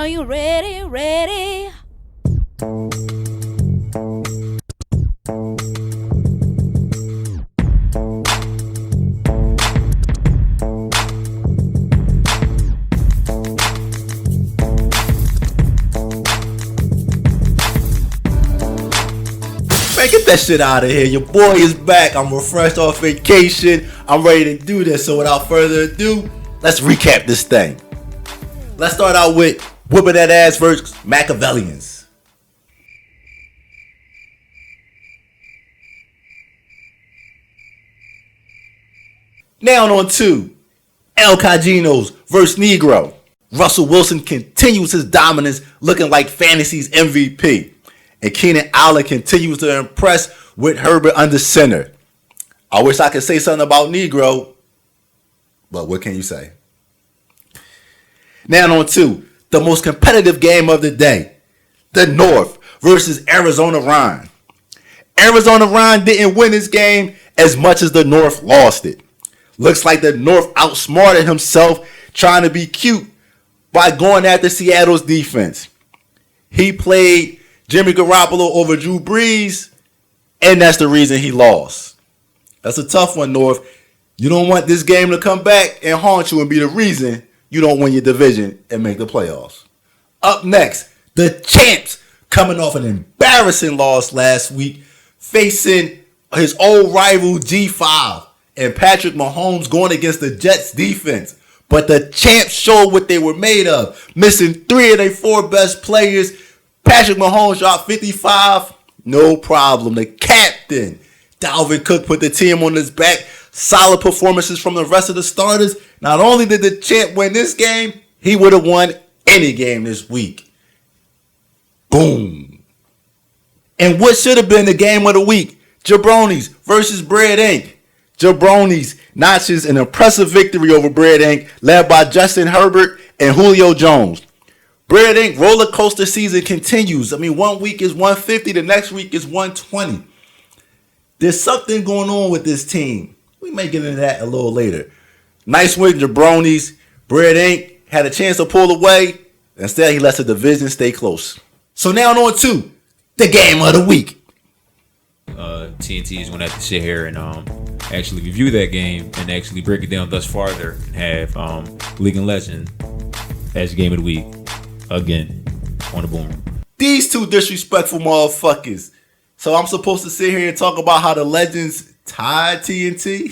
Are you ready, ready? Man, get that shit out of here. Your boy is back. I'm refreshed off vacation. I'm ready to do this. So without further ado, let's recap this thing. Let's start out with Whoopin That Ass versus Machiavellians. Now on to El Cajinos versus Negro. Russell Wilson continues his dominance, looking like fantasy's MVP. And Keenan Allen continues to impress with Herbert under center. I wish I could say something about Negro, but what can you say? Now on to the most competitive game of the day. The North versus Arizona Ryan. Arizona Ryan didn't win this game as much as the North lost it. Looks like the North outsmarted himself trying to be cute by going after Seattle's defense. He played Jimmy Garoppolo over Drew Brees, and that's the reason he lost. That's a tough one, North. You don't want this game to come back and haunt you and be the reason you don't win your division and make the playoffs. Up next, the champs coming off an embarrassing loss last week, facing his old rival G5 and Patrick Mahomes going against the Jets defense. But the champs showed what they were made of, missing 3 of their 4 best players. Patrick Mahomes dropped 55, no problem. The captain, Dalvin Cook, put the team on his back. Solid performances from the rest of the starters. Not only did the champ win this game, he would have won any game this week. Boom. And what should have been the game of the week, Jabronis versus Bread Inc. Jabronis notches an impressive victory over Bread Inc., led by Justin Herbert and Julio Jones. Bread Inc. roller coaster season continues. I mean, one week is 150, the next week is 120. There's something going on with this team. We may get into that a little later. Nice win, Jabronis. Bread Inc. had a chance to pull away. Instead, he lets the division stay close. So now on to the game of the week. TNT is going to have to sit here and actually review that game and actually break it down thus farther and have League and Legend as game of the week again on the Boom Room. These two disrespectful motherfuckers. So I'm supposed to sit here and talk about how the Legends tied TNT?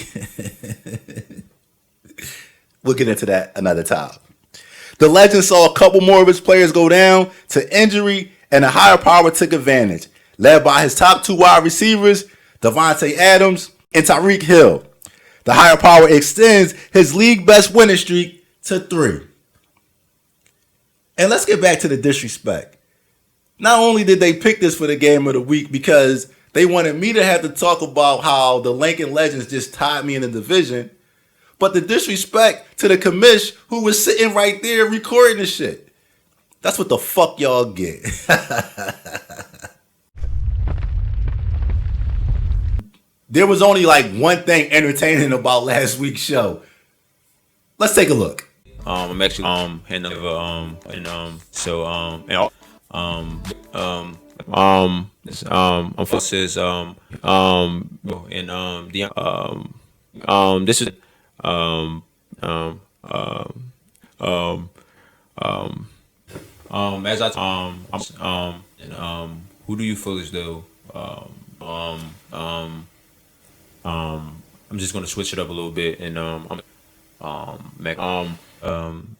We'll get into that another time. The Legends saw a couple more of his players go down to injury, and a higher power took advantage, led by his top 2 wide receivers, Devontae Adams and Tyreek Hill. The higher power extends his league best winning streak to 3. And let's get back to the disrespect. Not only did they pick this for the game of the week because they wanted me to have to talk about how the Lincoln Legends just tied me in the division, but the disrespect to the commish who was sitting right there recording the shit. That's what the fuck y'all get. There was only like one thing entertaining about last week's show. Let's take a look. I'm actually and says this is as I who do you feel as though I'm just gonna switch it up a little bit and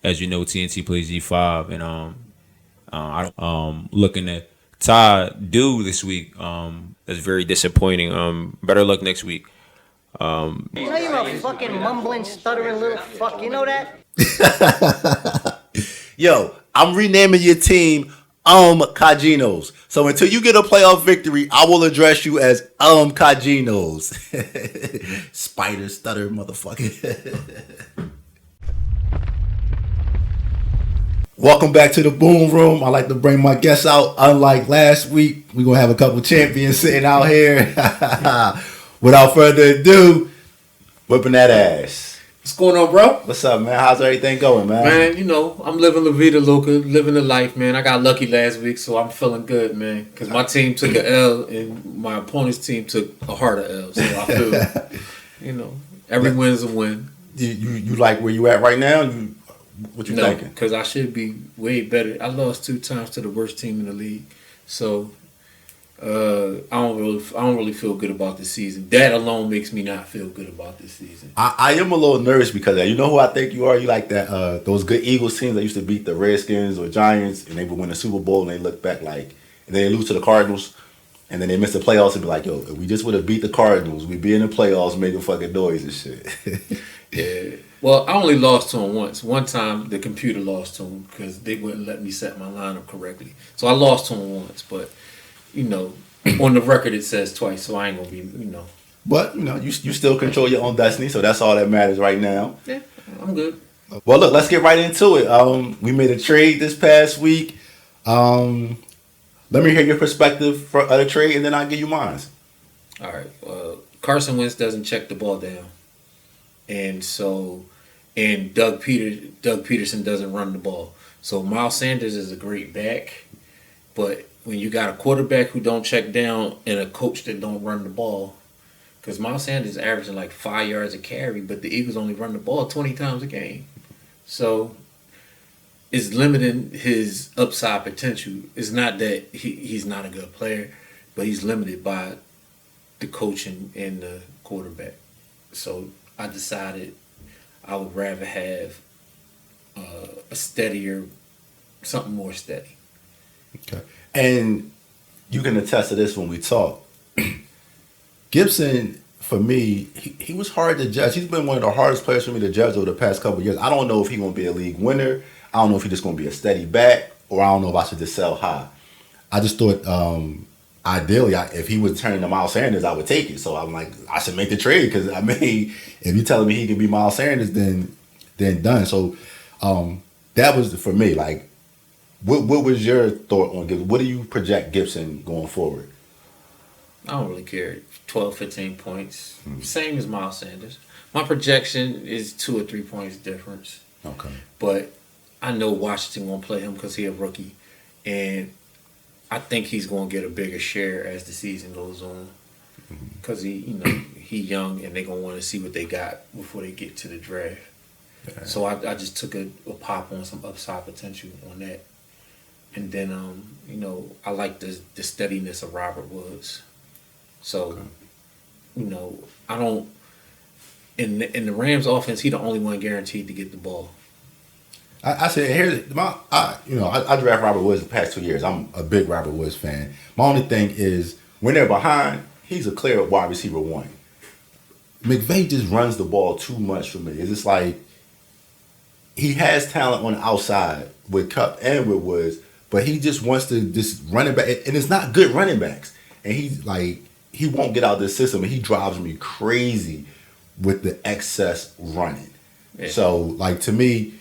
as you know, TNT plays G5 and looking at Todd do this week. That's very disappointing. Better luck next week. You know you're a fucking mumbling, stuttering little fuck. You know that? Yo, I'm renaming your team Cajinos. So until you get a playoff victory, I will address you as Cajinos. Spider stutter motherfucker. Welcome back to the Boom Room. I like to bring my guests out. Unlike last week, we're going to have a couple champions sitting out here. Without further ado, Whoopin That Ass. What's going on, bro? What's up, man? How's everything going, man? Man, you know, I'm living La Vida Loca, living the life, man. I got lucky last week, so I'm feeling good, man. Because my team took an L and my opponent's team took a harder L. So I feel, you know, every win's a win. You like where you at right now? What you thinking? Because I should be way better. I lost 2 times to the worst team in the league. So I don't really feel good about this season. That alone makes me not feel good about this season. I am a little nervous because you know who I think you are. You like that those good Eagles teams that used to beat the Redskins or Giants, and they would win the Super Bowl, and they look back like, and then they lose to the Cardinals, and then they miss the playoffs and be like, yo, if we just would have beat the Cardinals, we'd be in the playoffs making fucking noise and shit. Yeah. Well, I only lost to him once. One time, the computer lost to him because they wouldn't let me set my lineup correctly. So I lost to him once, but you know, on the record it says twice, so I ain't gonna be, you know. But you know, you still control your own destiny, so that's all that matters right now. Yeah, I'm good. Well, look, let's get right into it. We made a trade this past week. Let me hear your perspective for the trade, and then I'll give you mine. All right. Carson Wentz doesn't check the ball down, and Doug Peterson doesn't run the ball. So Miles Sanders is a great back, but when you got a quarterback who don't check down and a coach that don't run the ball, because Miles Sanders is averaging like 5 yards a carry, but the Eagles only run the ball 20 times a game. So it's limiting his upside potential. It's not that he's not a good player, but he's limited by the coaching and the quarterback. So I decided I would rather have a steadier, something more steady. Okay. And you can attest to this when we talk. Gibson, for me, he was hard to judge. He's been one of the hardest players for me to judge over the past couple of years. I don't know if he's going to be a league winner. I don't know if he's just going to be a steady back, or I don't know if I should just sell high. I just thought, ideally, if he was turning to Miles Sanders, I would take it. So I'm like, I should make the trade because, I mean, if you're telling me he can be Miles Sanders, then done. So that was, for me, like, what was your thought on Gibson? What do you project Gibson going forward? I don't really care. 12, 15 points. Same as Miles Sanders. My projection is 2 or 3 points difference. Okay. But I know Washington won't play him because he's a rookie. And I think he's going to get a bigger share as the season goes on. Because he's young and they're going to want to see what they got before they get to the draft. Yeah. So I just took a pop on some upside potential on that. And then, I like the steadiness of Robert Woods. So, I don't. In the Rams' offense, he's the only one guaranteed to get the ball. I said, I draft Robert Woods the past 2 years. I'm a big Robert Woods fan. My only thing is, when they're behind, he's a clear wide receiver 1. McVay just runs the ball too much for me. It's just like, he has talent on the outside with Kupp and with Woods, but he just wants to just run it back. And it's not good running backs. And he's like, he won't get out of the system, and he drives me crazy with the excess running. Yeah. So, like, to me,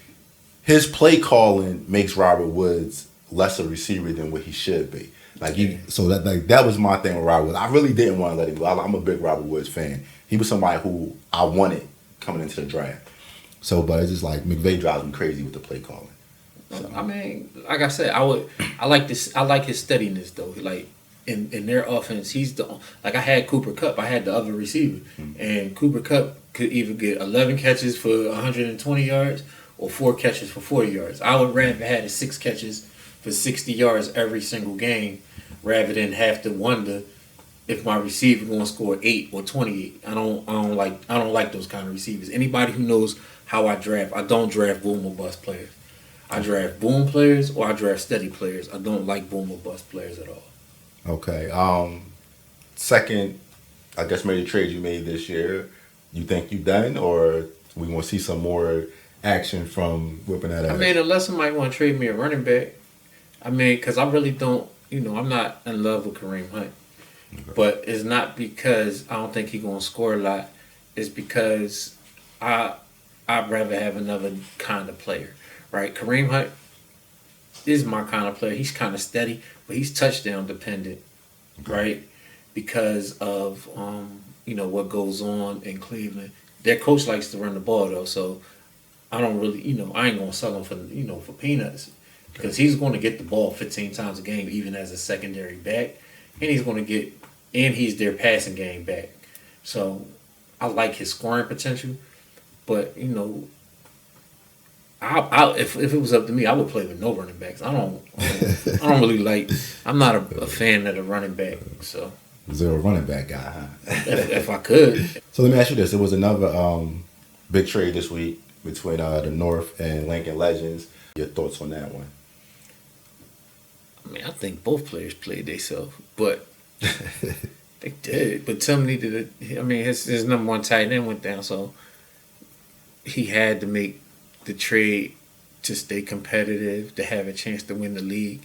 his play calling makes Robert Woods less a receiver than what he should be. That was my thing with Robert Woods. I really didn't want to let him go. I'm a big Robert Woods fan. He was somebody who I wanted coming into the draft. So, but it's just like McVay drives me crazy with the play calling. So. I mean, like I said, I like this. I like his steadiness though. Like in their offense, I had Cooper Kupp. I had the other receiver, and Cooper Kupp could either get 11 catches for 120 yards or 4 catches for 40 yards. I would rather have 6 catches for 60 yards every single game, rather than have to wonder if my receiver going to score 8 or 28. I don't like those kind of receivers. Anybody who knows how I draft, I don't draft boom or bust players. I draft boom players or I draft steady players. I don't like boom or bust players at all. Okay. Second, I guess maybe the trade you made this year, you think you done, or we want to see some more action from Whoopin That Ass? I mean, unless somebody want to trade me a running back. I mean, because I really don't, I'm not in love with Kareem Hunt. Okay. But it's not because I don't think he's going to score a lot. It's because I'd rather have another kind of player. Right, Kareem Hunt is my kind of player. He's kind of steady, but he's touchdown dependent, right? Because of what goes on in Cleveland. their coach likes to run the ball though, so I don't really, I ain't gonna sell him for peanuts because he's going to get the ball 15 times a game, even as a secondary back, and he's their passing game back. So I like his scoring potential, but if it was up to me, I would play with no running backs. I don't really like. I'm not a fan of the running back. So Zero running back guy, huh? if I could. So let me ask you this: there was another big trade this week between the North and Lincoln Legends. Your thoughts on that one? I mean, I think both players played themselves, but they did. But Tim needed it. I mean, his number one tight end went down, so he had to make the trade to stay competitive, to have a chance to win the league.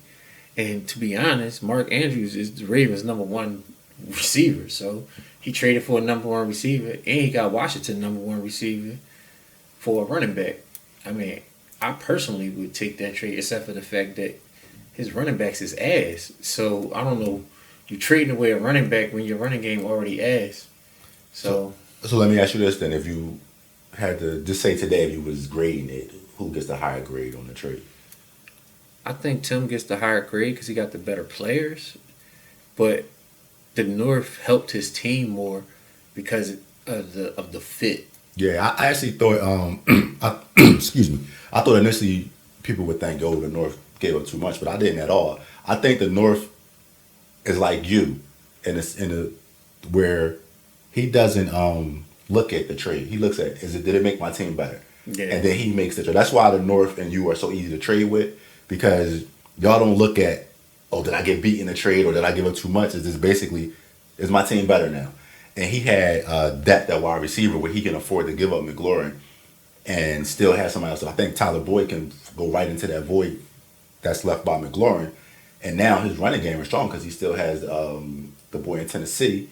And to be honest, Mark Andrews is the Ravens' number one receiver. So he traded for a number one receiver, and he got Washington number one receiver for a running back. I mean, I personally would take that trade, except for the fact that his running backs is ass. So I don't know. You're trading away a running back when your running game already ass. So let me ask you this then: if you had to just say today, if you was grading it, who gets the higher grade on the trade? I think Tim gets the higher grade because he got the better players, but the North helped his team more because of the fit. Yeah, I actually thought, excuse me, I thought initially people would think, oh, the North gave up too much, but I didn't at all. I think the North is like you, where he doesn't look at the trade. He looks at, did it make my team better? Yeah. And then he makes the trade. That's why the North and you are so easy to trade with, because y'all don't look at, oh, did I get beat in the trade or did I give up too much? It's just basically, is my team better now? And he had depth at wide receiver where he can afford to give up McLaurin and still have somebody else. So I think Tyler Boyd can go right into that void that's left by McLaurin. And now his running game is strong because he still has the boy in Tennessee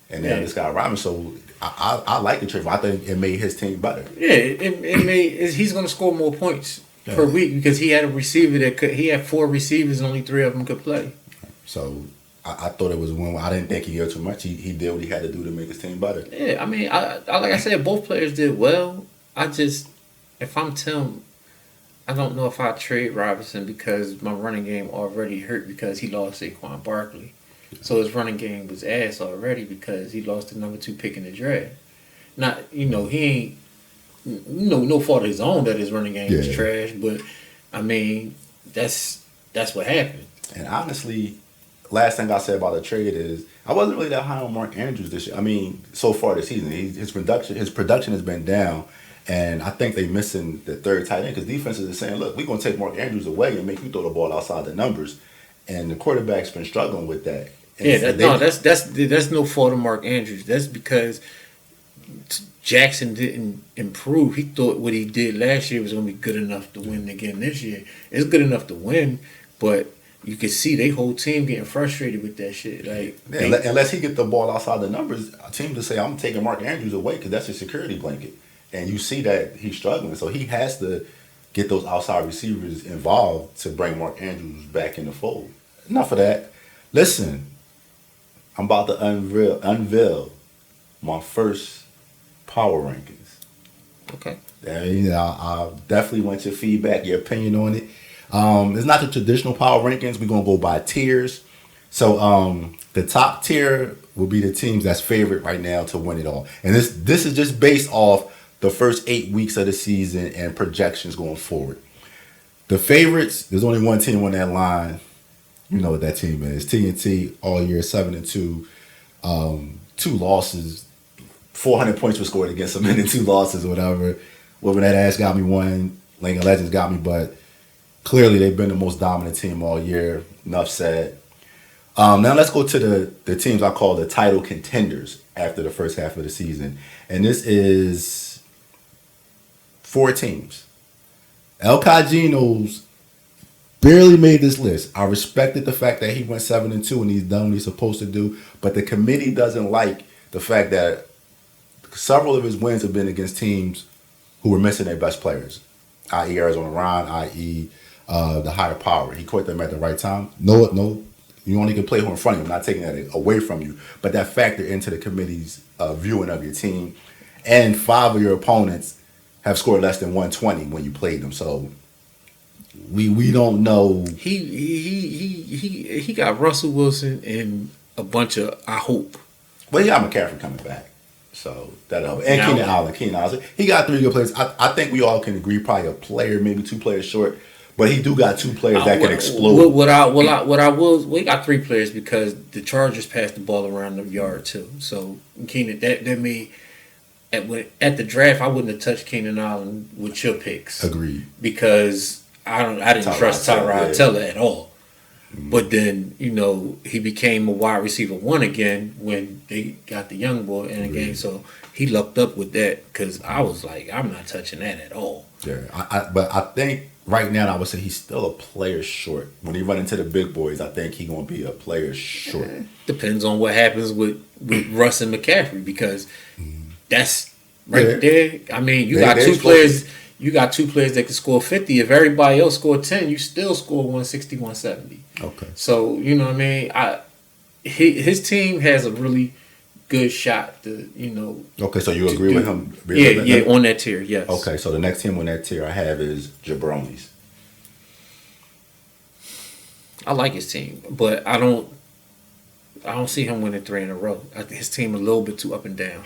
and now this guy Robinson. So I like the trade. I think it made his team better. Yeah, it made he's going to score more points per week because he had a receiver he had 4 receivers, only 3 of them could play. So I thought it was one. I didn't think he did too much. He did what he had to do to make his team better. Yeah, I mean, I like I said, both players did well. If I'm Tim, I don't know if I trade Robinson because my running game already hurt because he lost Saquon Barkley. So his running game was ass already because he lost the number 2 pick in the draft. Not, he ain't, no fault of his own that his running game was trash, but I mean, that's what happened. And honestly, last thing I said about the trade is I wasn't really that high on Mark Andrews this year. I mean, so far this season, his production has been down, and I think they missing the third tight end because defenses are saying, look, we're gonna take Mark Andrews away and make you throw the ball outside the numbers, and the quarterback's been struggling with that. And that's no fault of Mark Andrews. That's because Jackson didn't improve. He thought what he did last year was going to be good enough to win again this year. It's good enough to win, but you can see their whole team getting frustrated with that shit. Like, unless he get the ball outside the numbers, a team to say I'm taking Mark Andrews away because that's his security blanket, and you see that he's struggling. So he has to get those outside receivers involved to bring Mark Andrews back in the fold. Enough of that. Listen, I'm about to unveil my first power rankings. Okay. I definitely want your feedback, your opinion on it. It's not the traditional power rankings. We're gonna go by tiers. So the top tier will be the teams that's favorite right now to win it all. And this is just based off the first 8 weeks of the season and projections going forward. The favorites, there's only one team on that line. You know what that team is. TNT all year 7-2, 2 losses, 400 points were scored against them, and then 2 losses or whatever. Whoopin That Ass got me 1. Lincoln Legends got me, but clearly they've been the most dominant team all year. Enough said. Now let's go to the teams I call the title contenders after the first half of the season, and this is 4 teams. El Cagino's barely made this list. I respected the fact that he went 7-2 and he's done what he's supposed to do, but the committee doesn't like the fact that several of his wins have been against teams who were missing their best players, i.e. Arizona Ron, i.e. The higher power. He caught them at the right time. No, you only can play who in front of you. I'm not taking that away from you, but that factored into the committee's viewing of your team. and 5 of your opponents have scored less than 120 when you played them. So we don't know. He got Russell Wilson and a bunch of I hope. Well, he got McCaffrey coming back, so that'll help. And Keenan Allen. He got 3 good players. I think we all can agree probably a player, maybe 2 players short. But he do got 2 players that can explode. We got 3 players because the Chargers passed the ball around the yard too. So Keenan, that made at the draft I wouldn't have touched Keenan Allen with your picks. Agreed. Because I didn't trust Tyrod Taylor at all. Mm-hmm. But then he became a wide receiver 1 again when they got the young boy in the game. So he lucked up with that because I was like, I'm not touching that at all. Yeah, but I think. Right now, I would say he's still a player short. When he run into the big boys, I think he's going to be a player short. Depends on what happens with Russ and McCaffrey because that's there. I mean, you got 2 players. You got 2 players that can score 50. If everybody else scored 10, you still score 160, 170. Okay. So you know what I mean. His team has a really good shot to Okay, so you agree with him? Yeah, on that tier, yes. Okay, so the next team on that tier I have is Jabronis. I like his team, but I don't see him winning 3 in a row. I think his team a little bit too up and down.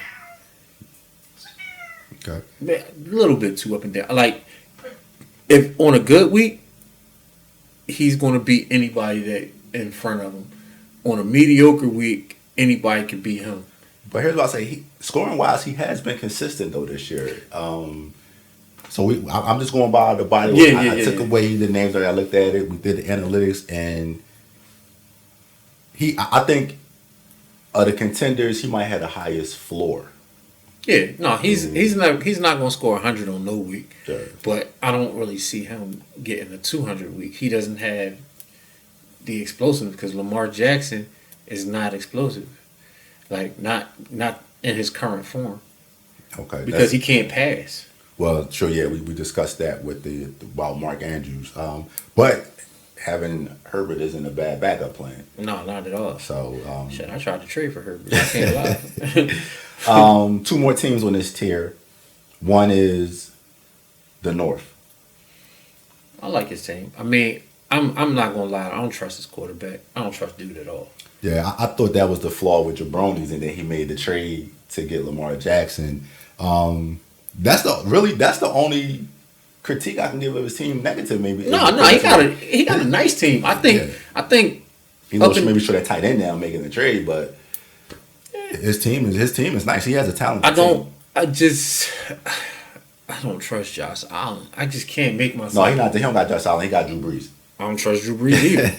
Okay. A little bit too up and down. Like if on a good week, he's going to beat anybody that in front of him. On a mediocre week, anybody can beat him. But here's what I say: scoring wise, he has been consistent though this year. So I'm just going by the body. I took away the names that I looked at it. We did the analytics, and I think of the contenders, he might have the highest floor. Yeah, no, he's not going to score 100 on no week. Sure. But I don't really see him getting a 200 week. He doesn't have the explosiveness because Lamar Jackson is not explosive, like not in his current form. Okay, because he can't pass. Well, sure, yeah, we discussed that with about Mark Andrews, but having Herbert isn't a bad backup plan. No, not at all. So shit, I tried to trade for Herbert. I can't lie. 2 more teams on this tier. One is the North. I like his team. I mean, I'm not gonna lie. I don't trust his quarterback. I don't trust dude at all. Yeah, I thought that was the flaw with Jabronis, and then he made the trade to get Lamar Jackson. That's the only critique I can give of his team. Negative, maybe. No, he got a nice team. I think he knows maybe should have tight end now making the trade, but his team is nice. He has a talent. I don't trust Josh Allen. I just can't make myself. No, he don't got Josh Allen. He got Drew Brees. I don't trust Drew Brees either.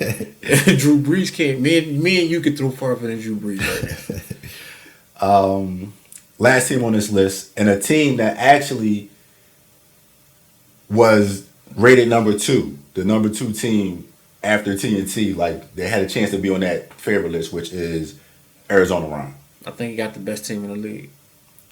Drew Brees can't. Me and you could throw farther than Drew Brees. Right. Last team on this list, and a team that actually was rated number 2, the number 2 team after TNT. Like they had a chance to be on that favorite list, which is Arizona Ryan. I think he got the best team in the league.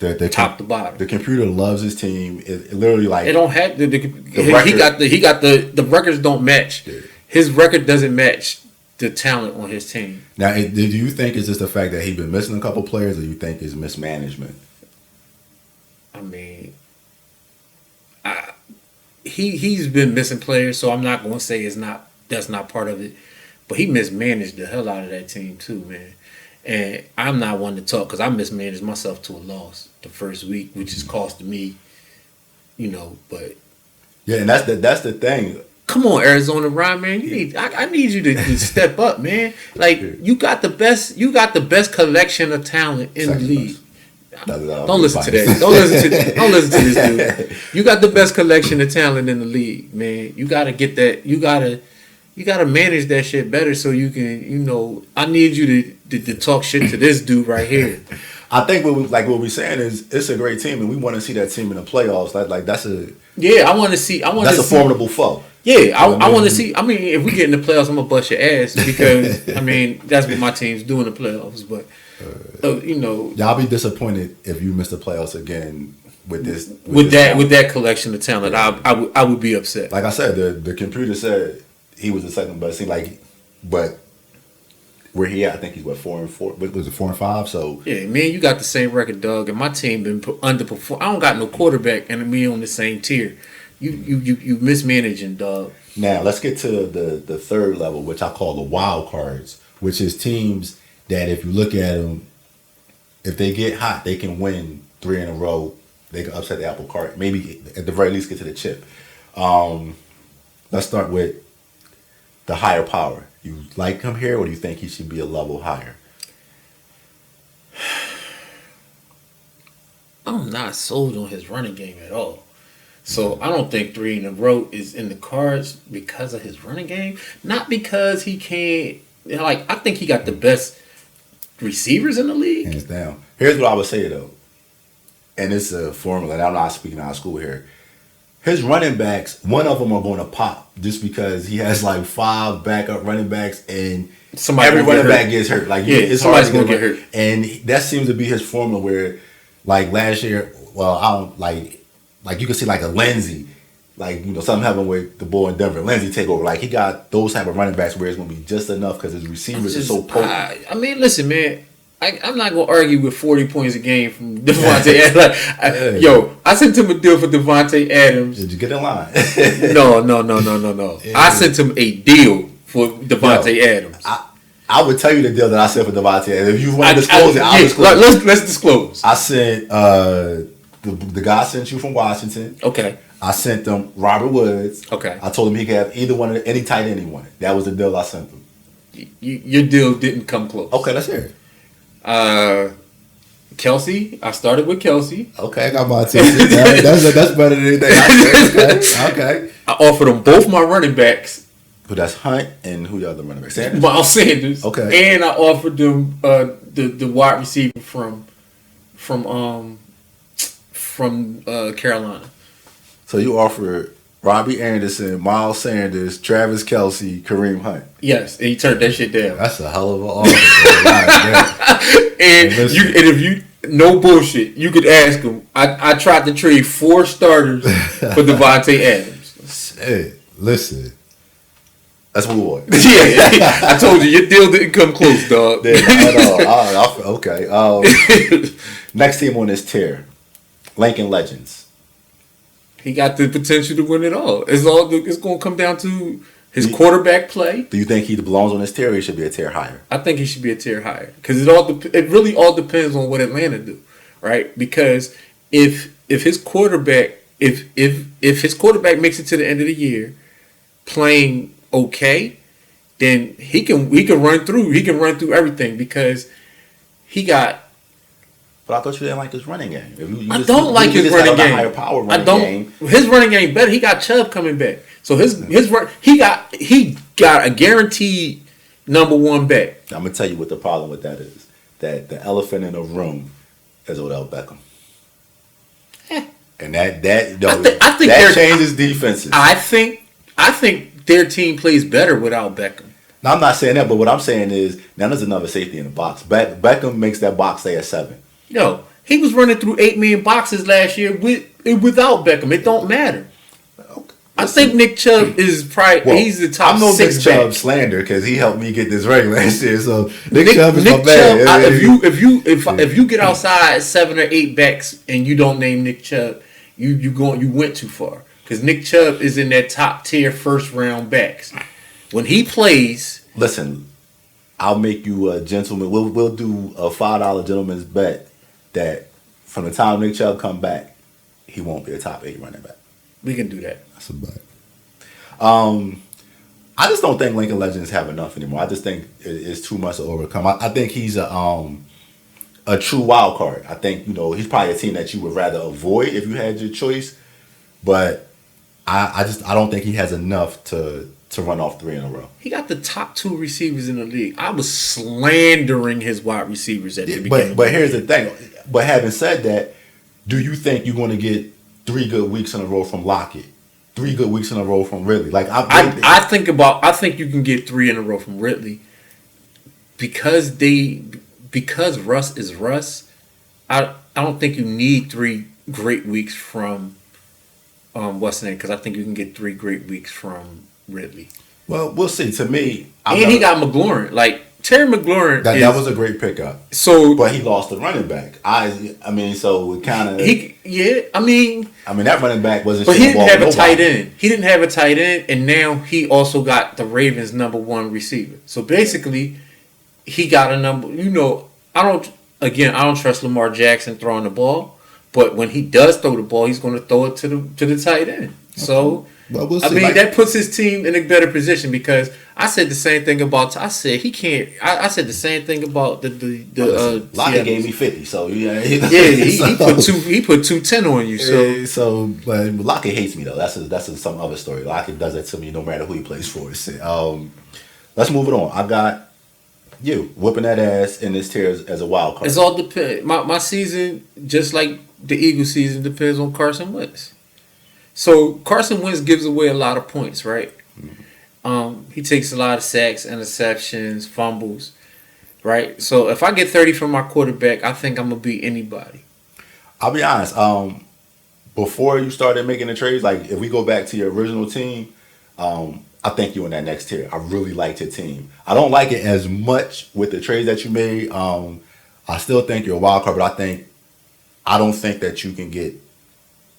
The top to bottom. The computer loves his team. It literally like it don't have the records don't match. Yeah. His record doesn't match the talent on his team. Now, do you think it's just the fact that he's been missing a couple players, or you think it's mismanagement? I mean, he's been missing players, so I'm not going to say that's not part of it. But he mismanaged the hell out of that team too, man. And I'm not one to talk because I mismanaged myself to a loss the first week, which has cost me, But yeah, and that's the thing. Come on, Arizona Ryan, man. I need you to step up, man. Like you got the best collection of talent in the league. Don't listen to that. Don't listen to this dude. You got the best collection of talent in the league, man. You gotta get that. You gotta manage that shit better so you can. I need you to talk shit to this dude right here. I think what we're saying is it's a great team, and we want to see that team in the playoffs. Like that's a I want to see. That's a formidable foe. Yeah, I want to see. I mean, if we get in the playoffs, I'm gonna bust your ass because that's what my team's doing in the playoffs. But y'all be disappointed if you miss the playoffs again with this with that collection of talent. I would be upset. Like I said, the computer said he was the second best team. But where he at. I think he's 4-4. What was it, 4-5? So Yeah, man, you got the same record, Doug, and my team been underperform. I don't got no quarterback, and me on the same tier. You mismanaging, Doug. now let's get to the third level, which I call the wild cards, which is teams that if you look at them, if they get hot, they can win 3 in a row. They can upset the apple cart. Maybe at the very least get to the chip. Let's start with the higher power. You like him here, or do you think he should be a level higher? I'm not sold on his running game at all. So I don't think 3 in a row is in the cards because of his running game. Not because he can't. Like, I think he got the best receivers in the league. Hands down. Here's what I would say though, and it's a formula. And I'm not speaking out of school here. His running backs, one of them are going to pop just because he has like 5 backup running backs, and every running back gets hurt. Like, it's somebody's going to get hurt. And that seems to be his formula. Where, like last year, well, I don't like you can see like a Lindsey, like something happened with the boy in Denver. Lindsey take over. Like, he got those type of running backs where it's going to be just enough because his receivers are so potent. I mean, listen, man. I'm not gonna argue with 40 points a game from Devontae Adams. I sent him a deal for Devontae Adams. Did you get in line? No. Yeah. I sent him a deal for Devontae Adams. I would tell you the deal that I sent for Devontae Adams. If you want to disclose it, I'll disclose. Let's disclose. I sent the guy sent you from Washington. Okay. I sent them Robert Woods. Okay. I told him he could have either one of any tight end he wanted. That was the deal I sent him. Your deal didn't come close. Okay, let's hear it. Kelsey, I started with Kelsey. Okay, I got my team. That's better than anything. Okay. I offered them both my running backs. But that's Hunt and who the other running back? Sanders? Miles Sanders. Okay. And I offered them the wide receiver from Carolina. So you offered Robbie Anderson, Miles Sanders, Travis Kelce, Kareem Hunt. Yes, and he turned that shit down. That's a hell of an offer. And if you no bullshit, you could ask him. I tried to trade 4 starters for Devontae Adams. Hey, listen. Let's move on. Yeah, I told you your deal didn't come close, dog. At all. Okay. Next team on this tier, Lincoln Legends. He got the potential to win it all. It's going to come down to his quarterback play. Do you think he belongs on this tier, or he should be a tier higher? I think he should be a tier higher because it really all depends on what Atlanta do, right? Because if his quarterback if his quarterback makes it to the end of the year playing okay, then he can run through everything because he got. But I thought you didn't like his running game. I don't like his running game. Higher power running game. His running game better. He got Chubb coming back, so he got a guaranteed number 1 back. I'm gonna tell you what the problem with that is. That the elephant in the room is Odell Beckham, and that changes defenses. I think their team plays better without Beckham. Now, I'm not saying that, but what I'm saying is now there's another safety in the box. Beckham makes that box stay at 7. Yo, he was running through 8 million boxes last year without Beckham. It don't matter. Okay. I think Nick Chubb is probably he's the top 6 back. I'm no Nick Chubb slander because he helped me get this ring last year. So Nick Chubb is my man. If you get outside 7 or 8 backs and you don't name Nick Chubb, you went too far because Nick Chubb is in that top tier 1st round backs. When he plays, listen, I'll make you a gentleman. We'll do a $5 gentleman's bet that from the time Nick Chubb come back, he won't be a top 8 running back. We can do that. That's a bet. I just don't think Lincoln Legends have enough anymore. I just think it's too much to overcome. I think he's a true wild card. I think he's probably a team that you would rather avoid if you had your choice. But I don't think he has enough to run off 3 in a row. He got the top 2 receivers in the league. I was slandering his wide receivers at the beginning. But here's the thing. But having said that, do you think you're going to get 3 good weeks in a row from Lockett? 3 good weeks in a row from Ridley? Like I think you can get 3 in a row from Ridley because Russ is Russ. I don't think you need 3 great weeks from what's the name? Because I think you can get 3 great weeks from Ridley. Well, we'll see. To me, he got McLaurin. Like Terry McLaurin. That was a great pickup. So, but he lost the running back. I mean, so it kind of. I mean, that running back wasn't. But he didn't have a tight end. He didn't have a tight end, and now he also got the Ravens' #1 receiver. So basically, he got a number. You know, I don't trust Lamar Jackson throwing the ball, but when he does throw the ball, he's going to throw it to the tight end. So. Well, we'll see. I mean, that puts his team in a better position because I said the same thing about. I said he can't. I said the same thing about the. Lockett gave me 50, so yeah. He put 210 on you. So but Lockett hates me though. That's some other story. Lockett does that to me no matter who he plays for. Let's move it on. I got you whooping that ass in this tier as a wild card. It's all depends. My season, just like the Eagles season, depends on Carson Wentz. So Carson Wentz gives away a lot of points, right? Mm-hmm. He takes a lot of sacks, interceptions, fumbles, right? So if I get 30 from my quarterback, I think I'm gonna beat anybody. I'll be honest. Before you started making the trades, like if we go back to your original team, I think you in that next tier. I really liked your team. I don't like it as much with the trades that you made. I still think you're a wild card, but I don't think that you can get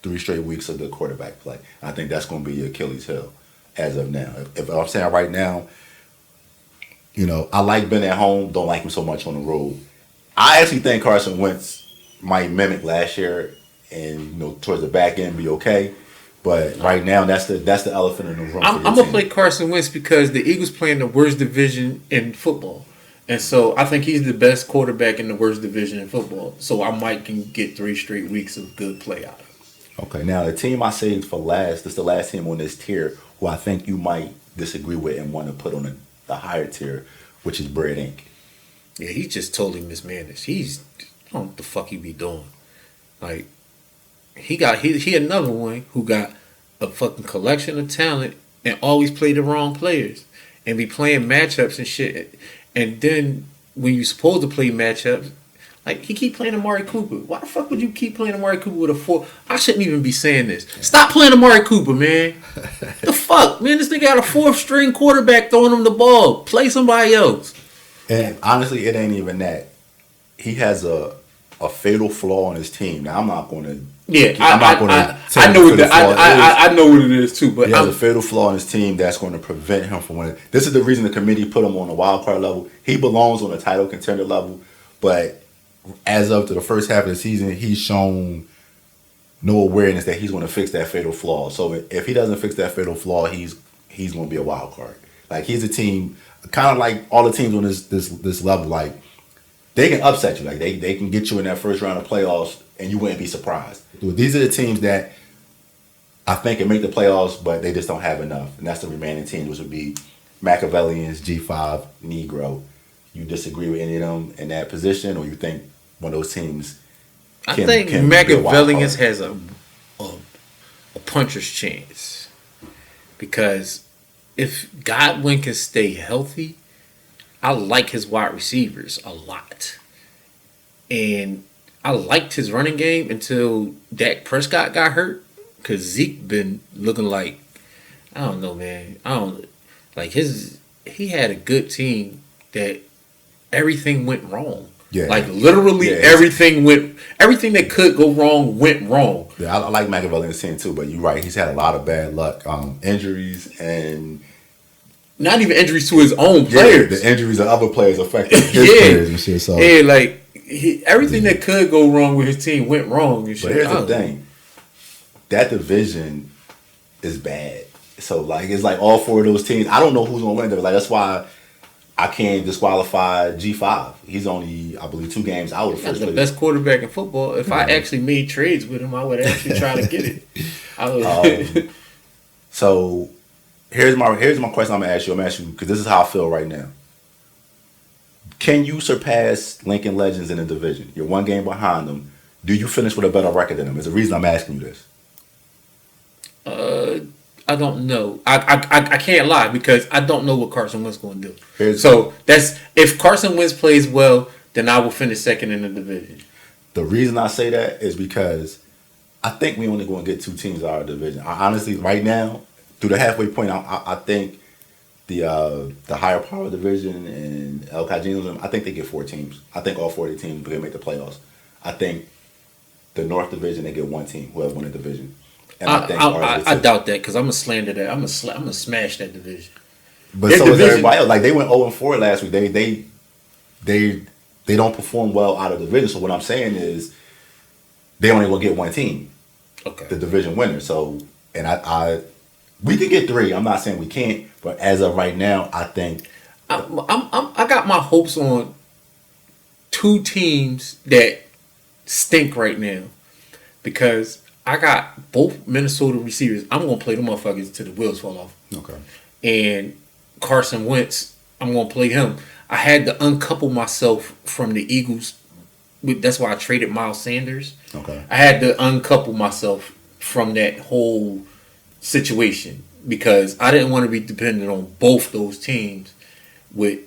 3 straight weeks of good quarterback play. I think that's going to be your Achilles heel as of now. If I'm saying right now, you know, I like Ben at home, don't like him so much on the road. I actually think Carson Wentz might mimic last year and, you know, towards the back end be okay. But right now, that's the elephant in the room. I'm going to play Carson Wentz because the Eagles play in the worst division in football. And so I think he's the best quarterback in the worst division in football. So I might can get 3 straight weeks of good play out of him. Okay, now the team I saved for last, this is the last team on this tier who I think you might disagree with and want to put on the higher tier, which is Bread Inc. Yeah, he's just totally mismanaged. I don't know what the fuck he be doing. Like, he another one who got a fucking collection of talent and always play the wrong players and be playing matchups and shit. And then when you're supposed to play matchups, like, he keep playing Amari Cooper. Why the fuck would you keep playing Amari Cooper with a 4? I shouldn't even be saying this. Stop playing Amari Cooper, man. The fuck, man? This nigga got a 4th-string quarterback throwing him the ball. Play somebody else. And honestly, it ain't even that. He has a fatal flaw on his team. Now, I'm not going to. Yeah, I know what it is too. But he has a fatal flaw in his team that's going to prevent him from winning. This is the reason the committee put him on the wild card level. He belongs on the title contender level, but as of to the first half of the season, he's shown no awareness that he's going to fix that fatal flaw. So if he doesn't fix that fatal flaw, he's going to be a wild card. Like, he's a team, kind of like all the teams on this level. Like, they can upset you. Like, they can get you in that first round of playoffs, and you wouldn't be surprised. These are the teams that I think can make the playoffs, but they just don't have enough. And that's the remaining teams, which would be Machiavellians, G5, Negro. You disagree with any of them in that position, or you think one of those teams I think Machiavellians has a puncher's chance. Because if Godwin can stay healthy, I like his wide receivers a lot. And I liked his running game until Dak Prescott got hurt. Because Zeke been looking like, I don't know, man. He had a good team that everything went wrong. Yeah. Like, literally everything that could go wrong went wrong. Yeah, I like Machiavellian's team too, but you're right. He's had a lot of bad luck. Injuries and not even injuries to his own players. Yeah, the injuries of other players affected his players and shit. So everything that could go wrong with his team went wrong and shit. But here's the thing. That division is bad. So, like, it's like all 4 of those teams. I don't know who's going to win. Like, that's why I can't disqualify G5. He's only, I believe, 2 games out of first place. The best quarterback in football. If I actually made trades with him, I would actually try to get it. So, here's my question I'm going to ask you. Because this is how I feel right now. Can you surpass Lincoln Legends in the division? You're 1 game behind them. Do you finish with a better record than them? There's a reason I'm asking you this. I don't know. I can't lie because I don't know what Carson Wentz going to do. So that's if Carson Wentz plays well, then I will finish 2nd in the division. The reason I say that is because I think we only going to get 2 teams out of the division. I honestly, right now, through the halfway point, I think the higher power division and El Cagino, I think they get 4 teams. I think all 40 teams will make the playoffs. I think the North Division, they get 1 team who have won a division. And I doubt that because I'm gonna slander that. I'm gonna smash that division. But so is everybody else. Like they went 0-4 last week. They don't perform well out of the division. So what I'm saying is they only will get 1 team. Okay. The division winner. So and I we could get 3. I'm not saying we can't, but as of right now, I think I got my hopes on 2 teams that stink right now because I got both Minnesota receivers. I'm gonna play them motherfuckers till the wheels fall off. Okay. And Carson Wentz, I'm gonna play him. I had to uncouple myself from the Eagles. That's why I traded Miles Sanders. Okay. I had to uncouple myself from that whole situation because I didn't want to be dependent on both those teams. With,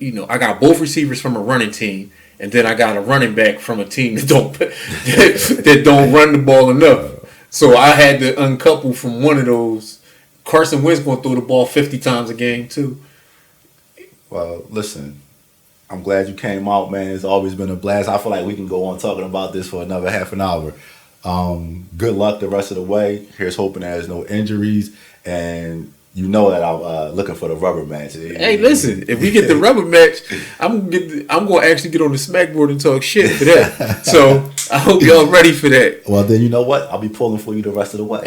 I got both receivers from a running team, and then I got a running back from a team that don't run the ball enough. So I had to uncouple from one of those. Carson Wentz going to throw the ball 50 times a game too. Well, listen, I'm glad you came out, man. It's always been a blast. I feel like we can go on talking about this for another half an hour. Good luck the rest of the way. Here's hoping there's no injuries, and you know that I'm looking for the rubber match. Hey, listen, if we get the rubber match, I'm going to actually get on the smackboard and talk shit for that. So I hope y'all ready for that. Well, then you know what? I'll be pulling for you the rest of the way.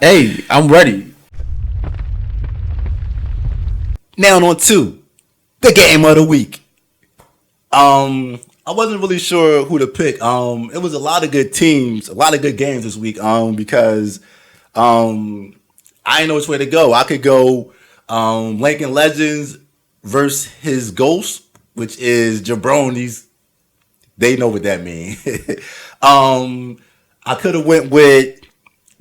Hey, I'm ready. Now on to the game of the week. I wasn't really sure who to pick. It was a lot of good teams, a lot of good games this week. Because I didn't know which way to go. I could go Lincoln Legends versus his Ghost, which is Jabronis. They know what that means. I could have went with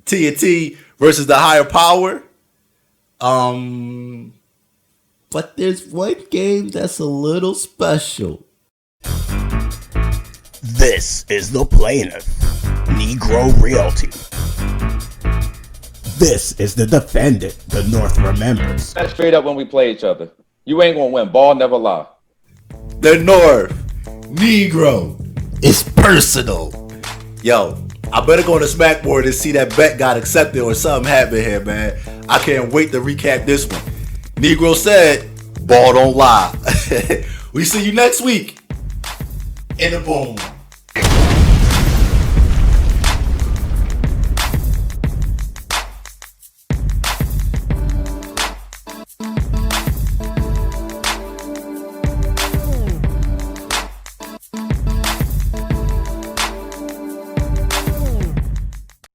TNT versus the higher power. But there's one game that's a little special. This is the plaintiff, Negro Realty. This is the defendant, the North remembers. That's straight up when we play each other. You ain't gonna win. Ball never lie. The North, Negro, it's personal. Yo, I better go on the smackboard and see that bet got accepted or something happened here, man. I can't wait to recap this one. Negro said, ball don't lie. We see you next week in the boom.